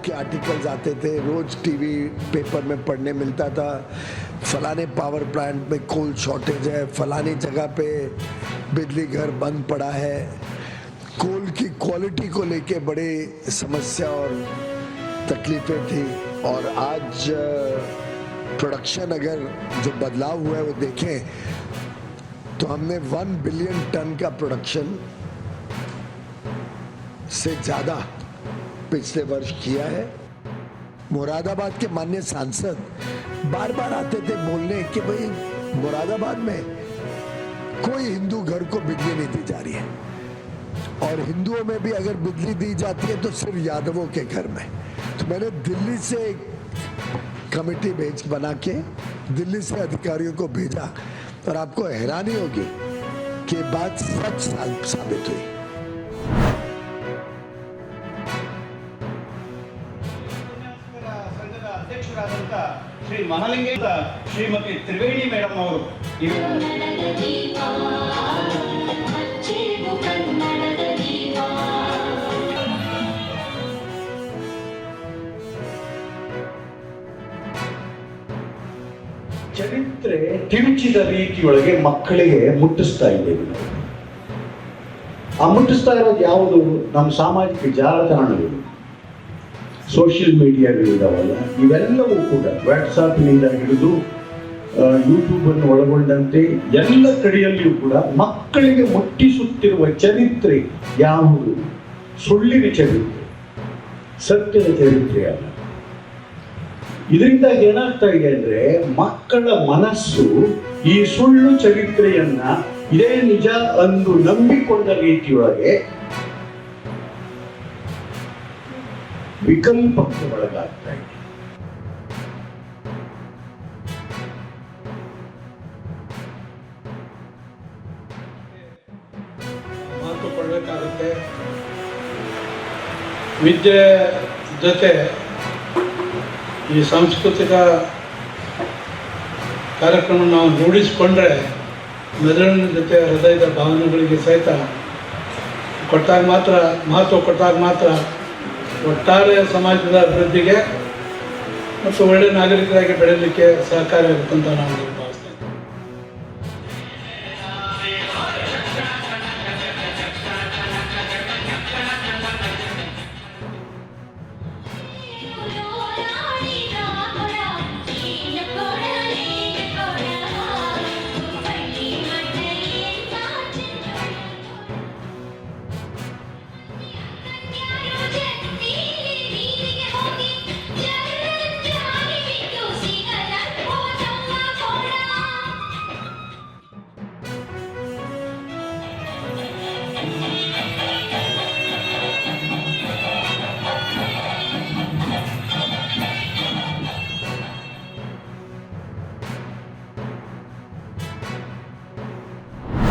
के आर्टिकल्स आते थे, रोज टीवी पेपर में पढ़ने मिलता था फलाने पावर प्लांट में कोल शॉर्टेज है, फलानी जगह पे बिजली घर बंद पड़ा है। कोल की क्वालिटी को लेके बड़े समस्या और तकलीफें थी। और आज प्रोडक्शन अगर जो बदलाव हुआ है वो देखें तो हमने 1 बिलियन टन का प्रोडक्शन से ज़्यादा पिछले वर्ष किया है। मुरादाबाद के माननीय सांसद बार बार आते थे बोलने कि भाई मुरादाबाद में कोई हिंदू घर को बिजली नहीं दी जा रही है, और हिंदुओं में भी अगर बिजली दी जाती है तो सिर्फ यादवों के घर में। तो मैंने दिल्ली से एक कमेटी बना के दिल्ली से अधिकारियों को भेजा, और आपको हैरानी होगी कि बात सच साबित हुई। ಶ್ರೀ ಮಹಾಲಿಂಗೇಶ ಶ್ರೀಮತಿ ತ್ರಿವೇಣಿ ಮೇಡಮ್ ಅವರು ಚರಿತ್ರೆ ತಿರುಚಿದ ರೀತಿಯೊಳಗೆ ಮಕ್ಕಳಿಗೆ ಮುಟ್ಟಿಸ್ತಾ ಇದ್ದೇವೆ ನಾವು. ಆ ಮುಟ್ಟಿಸ್ತಾ ಇರೋದು ಯಾವುದು? ನಮ್ಮ ಸಾಮಾಜಿಕ ಜಾಲತಾಣಗಳು, ಸೋಷಿಯಲ್ ಮೀಡಿಯಾಗಳಿದಾವಲ್ಲ, ಇವೆಲ್ಲವೂ ಕೂಡ ವಾಟ್ಸಾಪ್ನಿಂದ ಹಿಡಿದು ಯೂಟ್ಯೂಬನ್ನು ಒಳಗೊಂಡಂತೆ ಎಲ್ಲ ಕಡೆಯಲ್ಲಿಯೂ ಕೂಡ ಮಕ್ಕಳಿಗೆ ಮುಟ್ಟಿಸುತ್ತಿರುವ ಚರಿತ್ರೆ ಯಾವುದು? ಸುಳ್ಳಿನ ಚರಿತ್ರೆ, ಸತ್ಯದ ಚರಿತ್ರೆ ಅಲ್ಲ. ಇದರಿಂದ ಏನಾಗ್ತಾ ಇದೆ ಅಂದ್ರೆ ಮಕ್ಕಳ ಮನಸ್ಸು ಈ ಸುಳ್ಳು ಚರಿತ್ರೆಯನ್ನ ಇದೇ ನಿಜ ಅಂದು ನಂಬಿಕೊಂಡ ರೀತಿಯೊಳಗೆ ವಿಕಲ್ಪಕ್ಕೆ ಒಳಗಾಗ್ತಾ ಇದೆ. ಮಾತು ಕೊಡಬೇಕಾಗುತ್ತೆ. ವಿದ್ಯೆ ಜೊತೆ ಈ ಸಾಂಸ್ಕೃತಿಕ ಕಾರ್ಯಕ್ರಮ ನಾವು ರೂಢಿಸಿಕೊಂಡ್ರೆ ಮೆದುಳಿನ ಜೊತೆ ಹೃದಯದ ಭಾವನೆಗಳಿಗೆ ಸಹಿತ ಕೊಟ್ಟಾಗ ಮಾತ್ರ, ಮಹತ್ವ ಕೊಟ್ಟಾಗ ಮಾತ್ರ ಒಟ್ಟಾರೆ ಸಮಾಜದ ಅಭಿವೃದ್ಧಿಗೆ ಮತ್ತು ಒಳ್ಳೆಯ ನಾಗರಿಕರಾಗಿ ಬೆಳೆಯಲಿಕ್ಕೆ ಸಹಕಾರಿಯಾಗುತ್ತಂತ ನಾವು